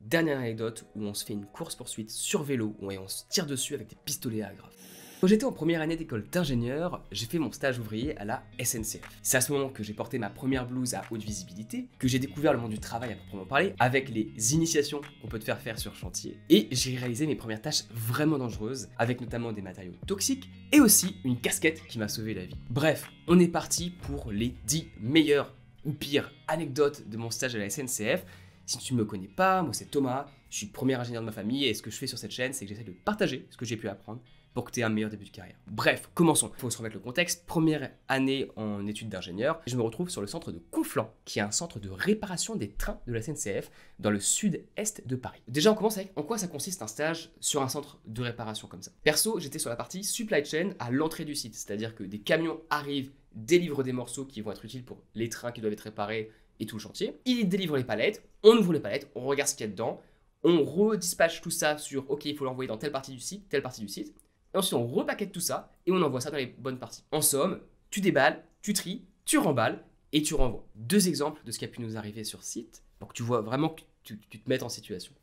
dernière anecdote où on se fait une course-poursuite sur vélo et on se tire dessus avec des pistolets à agrafe. Quand j'étais en première année d'école d'ingénieur, j'ai fait mon stage ouvrier à la SNCF. C'est à ce moment que j'ai porté ma première blouse à haute visibilité, que j'ai découvert le monde du travail à proprement parler, avec les initiations qu'on peut te faire faire sur chantier, et j'ai réalisé mes premières tâches vraiment dangereuses, avec notamment des matériaux toxiques, et aussi une casquette qui m'a sauvé la vie. Bref, on est parti pour les 10 meilleures ou pires anecdotes de mon stage à la SNCF. Si tu ne me connais pas, moi c'est Thomas, je suis premier ingénieur de ma famille, et ce que je fais sur cette chaîne, c'est que j'essaie de partager ce que j'ai pu apprendre pour que tu aies un meilleur début de carrière. Bref, commençons. Il faut se remettre le contexte. Première année en études d'ingénieur, je me retrouve sur le centre de Conflans, qui est un centre de réparation des trains de la SNCF dans le sud-est de Paris. Déjà, on commence avec en quoi ça consiste un stage sur un centre de réparation comme ça. Perso, j'étais sur la partie supply chain à l'entrée du site, c'est-à-dire que des camions arrivent, délivrent des morceaux qui vont être utiles pour les trains qui doivent être réparés et tout le chantier. Ils délivrent les palettes, on ouvre les palettes, on regarde ce qu'il y a dedans, on redispatche tout ça sur OK, il faut l'envoyer dans telle partie du site, telle partie du site. Et ensuite, on repaquette tout ça et on envoie ça dans les bonnes parties. En somme, tu déballes, tu tries, tu remballes et tu renvoies. Deux exemples de ce qui a pu nous arriver sur site pour que tu vois vraiment que tu te mettes en situation.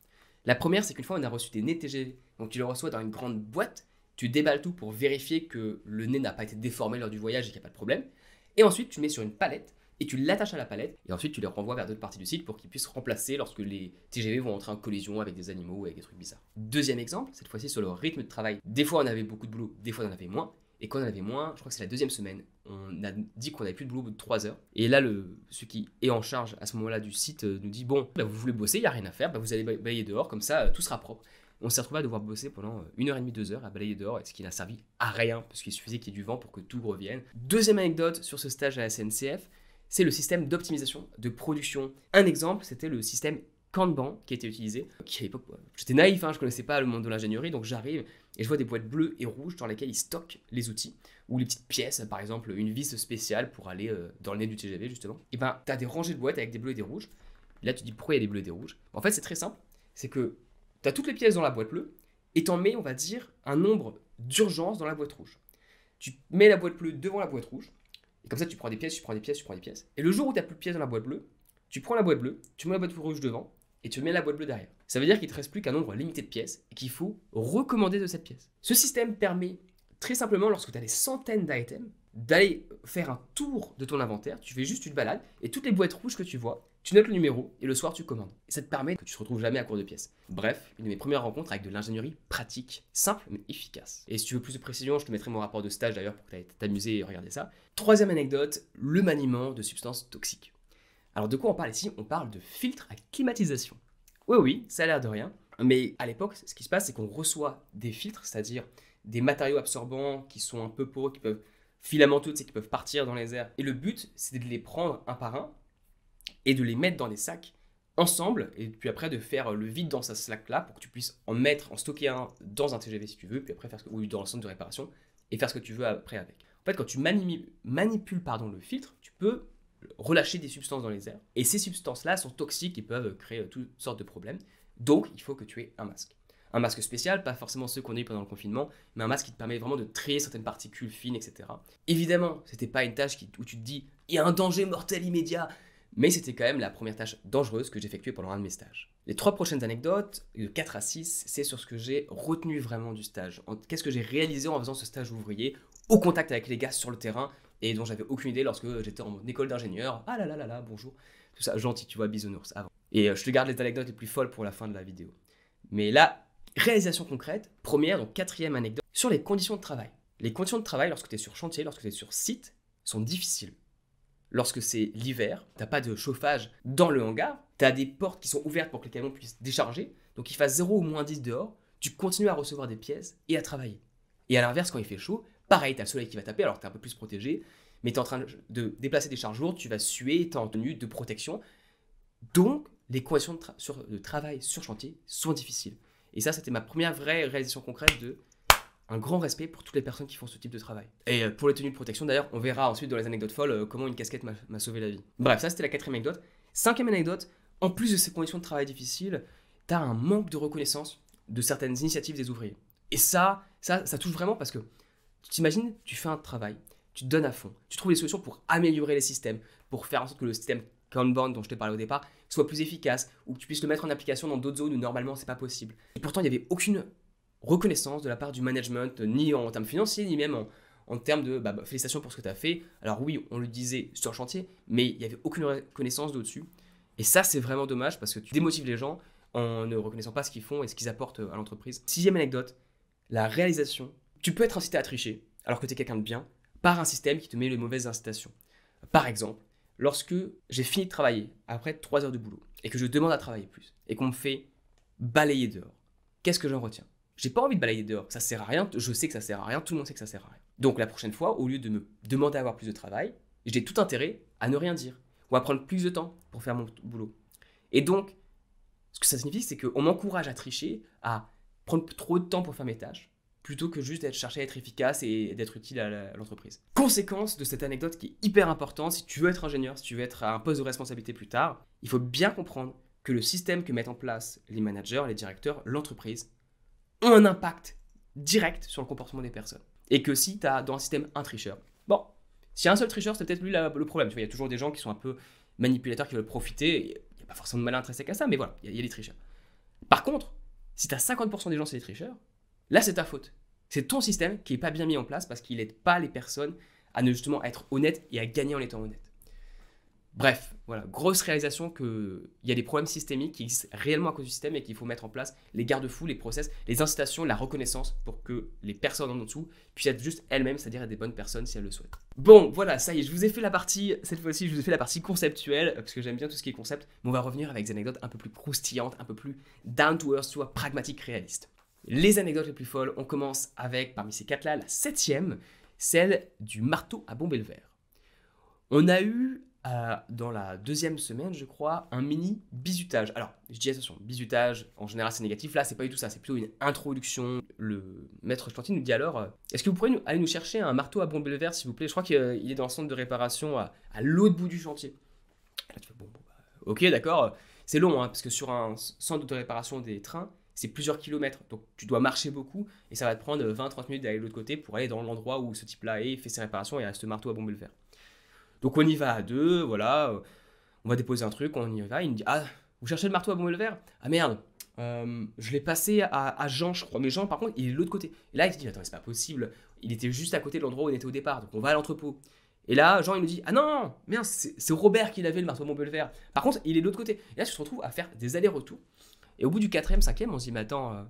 La première, c'est qu'une fois, on a reçu des nez TGV. Donc, tu les reçois dans une grande boîte, tu déballes tout pour vérifier que le nez n'a pas été déformé lors du voyage et qu'il n'y a pas de problème. Et ensuite, tu mets sur une palette et tu l'attaches à la palette et ensuite tu les renvoies vers d'autres parties du site pour qu'ils puissent remplacer lorsque les TGV vont entrer en collision avec des animaux ou avec des trucs bizarres. Deuxième exemple, cette fois-ci sur le rythme de travail. Des fois on avait beaucoup de boulot, des fois on en avait moins. Et quand on en avait moins, je crois que c'est la deuxième semaine, on a dit qu'on n'avait plus de boulot au bout de 3 heures. Et là, celui qui est en charge à ce moment-là du site nous dit « Bon, vous voulez bosser, il n'y a rien à faire, vous allez balayer dehors, comme ça tout sera propre ». On s'est retrouvé à devoir bosser pendant 1h30, 2 heures à balayer dehors, ce qui n'a servi à rien, parce qu'il suffisait qu'il y ait du vent pour que tout revienne. Deuxième anecdote sur ce stage à la SNCF, c'est le système d'optimisation de production. Un exemple, c'était le système Kanban qui a été utilisé. Qui à l'époque, j'étais naïf, je connaissais pas le monde de l'ingénierie, donc j'arrive et je vois des boîtes bleues et rouges dans lesquelles ils stockent les outils ou les petites pièces, par exemple une vis spéciale pour aller dans le nez du TGV justement. Et ben, tu as des rangées de boîtes avec des bleus et des rouges. Là, tu te dis pourquoi il y a des bleus et des rouges. En fait, c'est très simple. C'est que tu as toutes les pièces dans la boîte bleue et tu en mets, on va dire, un nombre d'urgence dans la boîte rouge. Tu mets la boîte bleue devant la boîte rouge. Et comme ça, tu prends des pièces, tu prends des pièces, tu prends des pièces. Et le jour où tu n'as plus de pièces dans la boîte bleue, tu prends la boîte bleue, tu mets la boîte rouge devant et tu mets la boîte bleue derrière. Ça veut dire qu'il ne te reste plus qu'un nombre limité de pièces et qu'il faut recommander de cette pièce. Ce système permet très simplement, lorsque tu as des centaines d'items, d'aller faire un tour de ton inventaire. Tu fais juste une balade et toutes les boîtes rouges que tu vois, tu notes le numéro et le soir tu commandes. Et ça te permet que tu ne te retrouves jamais à court de pièces. Bref, une de mes premières rencontres avec de l'ingénierie pratique, simple mais efficace. Et si tu veux plus de précision, je te mettrai mon rapport de stage d'ailleurs pour que tu ailles t'amuser et regarder ça. Troisième anecdote, le maniement de substances toxiques. Alors de quoi on parle ici? On parle de filtres à climatisation. Oui, ça a l'air de rien. Mais à l'époque, ce qui se passe, c'est qu'on reçoit des filtres, c'est-à-dire des matériaux absorbants qui sont un peu poreux, qui peuvent filamenteux, qui peuvent partir dans les airs. Et le but, c'est de les prendre un par un et de les mettre dans des sacs ensemble, et puis après de faire le vide dans ce sac-là pour que tu puisses en stocker un dans un TGV si tu veux, puis après ou dans le centre de réparation, et faire ce que tu veux après avec. En fait, quand tu manipules le filtre, tu peux relâcher des substances dans les airs, et ces substances-là sont toxiques et peuvent créer toutes sortes de problèmes, donc il faut que tu aies un masque. Un masque spécial, pas forcément ceux qu'on a eu pendant le confinement, mais un masque qui te permet vraiment de trier certaines particules fines, etc. Évidemment, c'était pas une tâche où tu te dis « il y a un danger mortel immédiat », mais c'était quand même la première tâche dangereuse que j'effectuais pendant un de mes stages. Les 3 prochaines anecdotes, de 4 à 6, c'est sur ce que j'ai retenu vraiment du stage. Qu'est-ce que j'ai réalisé en faisant ce stage ouvrier, au contact avec les gars sur le terrain, et dont j'avais aucune idée lorsque j'étais en école d'ingénieur. Ah là là là là, bonjour. Tout ça, gentil, tu vois, bisounours, avant. Et je te garde les anecdotes les plus folles pour la fin de la vidéo. Mais là, réalisation concrète, première, donc 4e anecdote, sur les conditions de travail. Les conditions de travail, lorsque tu es sur chantier, lorsque tu es sur site, sont difficiles. Lorsque c'est l'hiver, t'as pas de chauffage dans le hangar, t'as des portes qui sont ouvertes pour que les camions puissent décharger, donc il fasse 0 ou moins 10 dehors, tu continues à recevoir des pièces et à travailler. Et à l'inverse, quand il fait chaud, pareil, t'as le soleil qui va taper, alors t'es un peu plus protégé, mais t'es en train de déplacer des charges lourdes, tu vas suer, t'es en tenue de protection. Donc, les conditions de travail sur chantier sont difficiles. Et ça, c'était ma première vraie réalisation concrète de un grand respect pour toutes les personnes qui font ce type de travail. Et pour les tenues de protection, d'ailleurs, on verra ensuite dans les anecdotes folles comment une casquette m'a sauvé la vie. Bref, ça c'était la 4e anecdote. 5e anecdote, en plus de ces conditions de travail difficiles, t'as un manque de reconnaissance de certaines initiatives des ouvriers. Et ça touche vraiment parce que tu t'imagines, tu fais un travail, tu te donnes à fond, tu trouves des solutions pour améliorer les systèmes, pour faire en sorte que le système Kanban dont je t'ai parlé au départ soit plus efficace, ou que tu puisses le mettre en application dans d'autres zones où normalement c'est pas possible. Et pourtant, il n'y avait aucune reconnaissance de la part du management, ni en termes financiers, ni même en termes de félicitations pour ce que tu as fait. Alors oui, on le disait sur le chantier, mais il n'y avait aucune reconnaissance d'au-dessus. Et ça, c'est vraiment dommage parce que tu démotives les gens en ne reconnaissant pas ce qu'ils font et ce qu'ils apportent à l'entreprise. Sixième anecdote, la réalisation. Tu peux être incité à tricher, alors que tu es quelqu'un de bien, par un système qui te met les mauvaises incitations. Par exemple, lorsque j'ai fini de travailler, après 3 heures de boulot, et que je demande à travailler plus, et qu'on me fait balayer dehors, qu'est-ce que j'en retiens? J'ai pas envie de balayer dehors, ça sert à rien, je sais que ça sert à rien, tout le monde sait que ça sert à rien. Donc la prochaine fois, au lieu de me demander à avoir plus de travail, j'ai tout intérêt à ne rien dire, ou à prendre plus de temps pour faire mon boulot. Et donc, ce que ça signifie, c'est qu'on m'encourage à tricher, à prendre trop de temps pour faire mes tâches, plutôt que juste chercher à être efficace et d'être utile à l'entreprise. Conséquence de cette anecdote qui est hyper importante, si tu veux être ingénieur, si tu veux être à un poste de responsabilité plus tard, il faut bien comprendre que le système que mettent en place les managers, les directeurs, l'entreprise, ont un impact direct sur le comportement des personnes. Et que si tu as dans un système un tricheur, bon, s'il y a un seul tricheur, c'est peut-être lui le problème. Tu vois, il y a toujours des gens qui sont un peu manipulateurs, qui veulent profiter. Il n'y a pas forcément de malin intrinsèque à ça, mais voilà, il y a des tricheurs. Par contre, si tu as 50% des gens, c'est des tricheurs, là, c'est ta faute. C'est ton système qui n'est pas bien mis en place parce qu'il n'aide pas les personnes à ne justement être honnêtes et à gagner en étant honnêtes. Bref, voilà, grosse réalisation qu'il y a des problèmes systémiques qui existent réellement à cause du système et qu'il faut mettre en place les garde-fous, les process, les incitations, la reconnaissance pour que les personnes en dessous puissent être juste elles-mêmes, c'est-à-dire être des bonnes personnes si elles le souhaitent. Bon, voilà, ça y est, je vous ai fait la partie, cette fois-ci, je vous ai fait la partie conceptuelle parce que j'aime bien tout ce qui est concept, mais on va revenir avec des anecdotes un peu plus croustillantes, un peu plus down to earth, soit pragmatique, réaliste. Les anecdotes les plus folles, on commence avec, parmi ces 4-là, la 7e, celle du marteau à bomber le verre. On a eu dans la 2e semaine, je crois, un mini bizutage. Alors, je dis attention, bizutage, en général, c'est négatif. Là, c'est pas du tout ça, c'est plutôt une introduction. Le maître chantier nous dit alors, est-ce que vous pourriez aller nous chercher un marteau à bomber le verre, s'il vous plaît? Je crois qu'il est dans le centre de réparation à l'autre bout du chantier. Là, tu fais, bon, ok, d'accord. C'est long, hein, parce que sur un centre de réparation des trains, c'est plusieurs kilomètres. Donc, tu dois marcher beaucoup et ça va te prendre 20-30 minutes d'aller de l'autre côté pour aller dans l'endroit où ce type-là est, fait ses réparations et a ce marteau à bomber le verre. Donc on y va à deux, voilà, on va déposer un truc, on y va, il me dit « Ah, vous cherchez le marteau à bomber le verre? Ah merde, je l'ai passé à Jean, je crois, mais Jean par contre, il est de l'autre côté. » Et là, il se dit « Attends, c'est pas possible, il était juste à côté de l'endroit où on était au départ, donc on va à l'entrepôt. » Et là, Jean, il nous dit « Ah non, merde, c'est Robert qui l'avait le marteau à bomber le verre. Par contre, il est de l'autre côté. » Et là, tu te retrouves à faire des allers-retours. Et au bout du 4e, 5e, on se dit « Mais attends,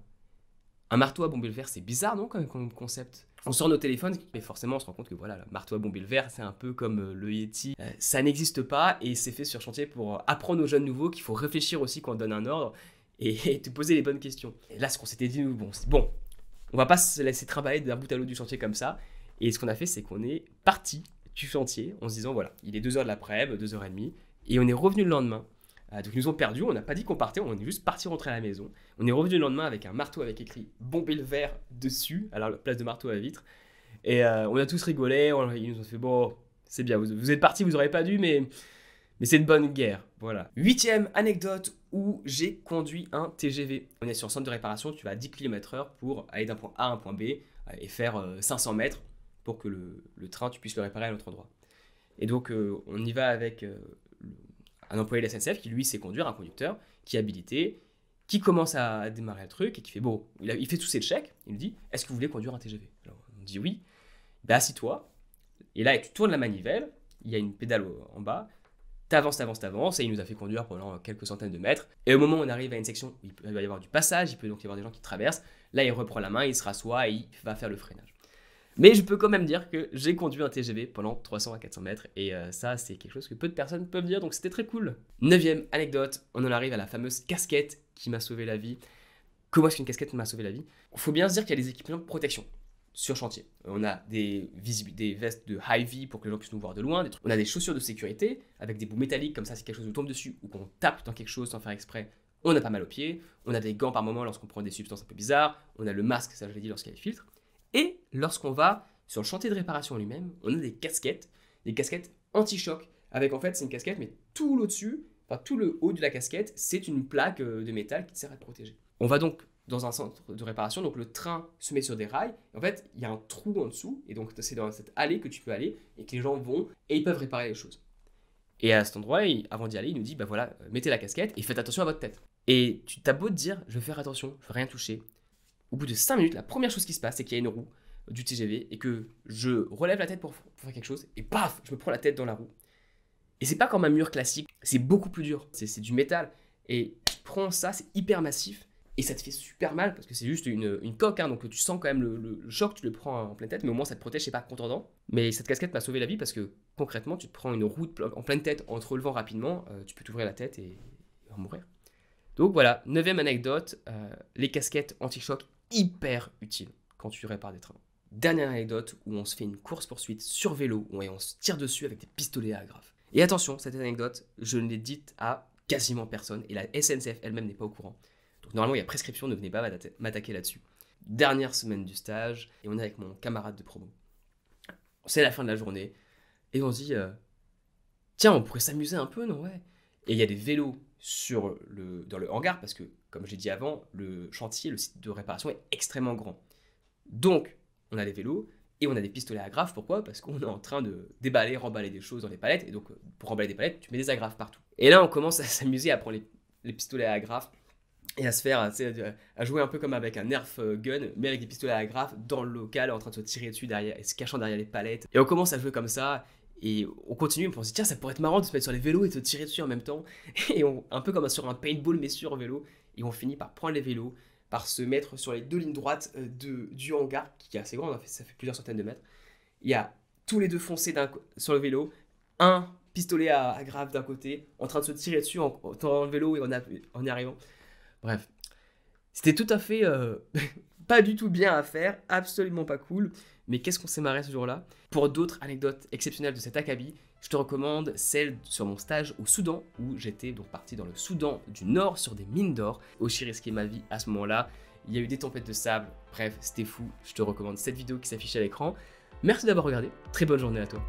un marteau à bomber le verre, c'est bizarre, non, comme concept ?» On sort nos téléphones, mais forcément on se rend compte que voilà, le marteau à bomber le verre, c'est un peu comme le Yeti. Ça n'existe pas et c'est fait sur chantier pour apprendre aux jeunes nouveaux qu'il faut réfléchir aussi quand on donne un ordre et te poser les bonnes questions. Et là, ce qu'on s'était dit, nous, bon, on va pas se laisser trimballer d'un bout à l'autre du chantier comme ça. Et ce qu'on a fait, c'est qu'on est parti du chantier en se disant, voilà, il est 2h de l'après-midi, 2h30, et on est revenu le lendemain. Donc ils nous ont perdus, on n'a pas dit qu'on partait, on est juste parti rentrer à la maison. On est revenu le lendemain avec un marteau avec écrit « bomber le verre » dessus, à la place de marteau à vitre. Et on a tous rigolé, ils nous ont fait « Bon, c'est bien, vous êtes partis, vous n'aurez pas dû, mais c'est une bonne guerre. » Voilà. 8e anecdote où j'ai conduit un TGV. On est sur un centre de réparation, tu vas à 10 km/h pour aller d'un point A à un point B et faire 500 mètres pour que le train, tu puisses le réparer à un autre endroit. Et donc on y va avec un employé de la SNCF qui lui sait conduire, un conducteur qui est habilité, qui commence à démarrer le truc et qui fait bon, il fait tous ses checks, il nous dit est-ce que vous voulez conduire un TGV? Alors on dit oui, ben assis-toi, et là tu tournes la manivelle, il y a une pédale en bas, t'avances, et il nous a fait conduire pendant quelques centaines de mètres, et au moment où on arrive à une section où il va y avoir du passage, il peut donc y avoir des gens qui traversent, là il reprend la main, il se rassoit et il va faire le freinage. Mais je peux quand même dire que j'ai conduit un TGV pendant 300 à 400 mètres et ça, c'est quelque chose que peu de personnes peuvent dire, donc c'était très cool. 9e anecdote, on en arrive à la fameuse casquette qui m'a sauvé la vie. Comment est-ce qu'une casquette m'a sauvé la vie? Il faut bien se dire qu'il y a des équipements de protection sur chantier. On a des vestes de high-vis pour que les gens puissent nous voir de loin. On a des chaussures de sécurité avec des bouts métalliques, comme ça si quelque chose nous tombe dessus ou qu'on tape dans quelque chose sans faire exprès, on n'a pas mal aux pieds. On a des gants par moment lorsqu'on prend des substances un peu bizarres. On a le masque, ça je l'ai dit, lorsqu'il y a les filtres. Et lorsqu'on va sur le chantier de réparation lui-même, on a des casquettes anti-choc, avec en fait, c'est une casquette, mais tout au-dessus, enfin tout le haut de la casquette, c'est une plaque de métal qui te sert à te protéger. On va donc dans un centre de réparation, donc le train se met sur des rails, et en fait, il y a un trou en dessous, et donc c'est dans cette allée que tu peux aller, et que les gens vont, et ils peuvent réparer les choses. Et à cet endroit, avant d'y aller, il nous dit, bah voilà, mettez la casquette et faites attention à votre tête. Et tu t'as beau te dire, je vais faire attention, je vais rien toucher. Au bout de 5 minutes, la première chose qui se passe, c'est qu'il y a une roue du TGV et que je relève la tête pour faire quelque chose et paf, je me prends la tête dans la roue. Et c'est pas comme un mur classique, c'est beaucoup plus dur, c'est du métal. Et tu prends ça, c'est hyper massif et ça te fait super mal parce que c'est juste une coque, hein, donc tu sens quand même le choc, tu le prends en pleine tête, mais au moins ça te protège, c'est pas contendant. Mais cette casquette m'a sauvé la vie parce que concrètement, tu te prends une roue en pleine tête en te relevant rapidement, tu peux t'ouvrir la tête et en mourir. Donc voilà, 9e anecdote, les casquettes anti-choc hyper utiles quand tu répares des trains. Dernière anecdote où on se fait une course-poursuite sur vélo où on se tire dessus avec des pistolets à agrafe. Et attention, cette anecdote, je ne l'ai dite à quasiment personne et la SNCF elle-même n'est pas au courant. Donc normalement il y a prescription, ne venez pas m'attaquer là-dessus. Dernière semaine du stage et on est avec mon camarade de promo. C'est la fin de la journée et on se dit tiens, on pourrait s'amuser un peu, non? Ouais. Et il y a des vélos dans le hangar parce que, comme j'ai dit avant, le chantier, le site de réparation est extrêmement grand. Donc, on a des vélos et on a des pistolets à agrafes. Pourquoi? Parce qu'on est en train de déballer, remballer des choses dans les palettes. Et donc, pour remballer des palettes, tu mets des agrafes partout. Et là, on commence à s'amuser à prendre les pistolets à agrafes et à se faire, à jouer un peu comme avec un Nerf gun, mais avec des pistolets à agrafes dans le local, en train de se tirer dessus derrière, et se cachant derrière les palettes. Et on commence à jouer comme ça. Et on continue, on se dit tiens, ça pourrait être marrant de se mettre sur les vélos et de se tirer dessus en même temps. Et un peu comme sur un paintball, mais sur vélo. Et on finit par prendre les vélos, par se mettre sur les 2 lignes droites du hangar, qui est assez grand, ça fait plusieurs centaines de mètres. Il y a tous les deux foncés sur le vélo, un pistolet à agrafe d'un côté, en train de se tirer dessus en dans le vélo et en y arrivant. Bref, c'était tout à fait pas du tout bien à faire, absolument pas cool. Mais qu'est-ce qu'on s'est marré ce jour-là? Pour d'autres anecdotes exceptionnelles de cet acabit, je te recommande celle sur mon stage au Soudan, où j'étais donc parti dans le Soudan du Nord sur des mines d'or. Aussi risqué ma vie à ce moment-là. Il y a eu des tempêtes de sable, bref, c'était fou. Je te recommande cette vidéo qui s'affiche à l'écran. Merci d'avoir regardé, très bonne journée à toi.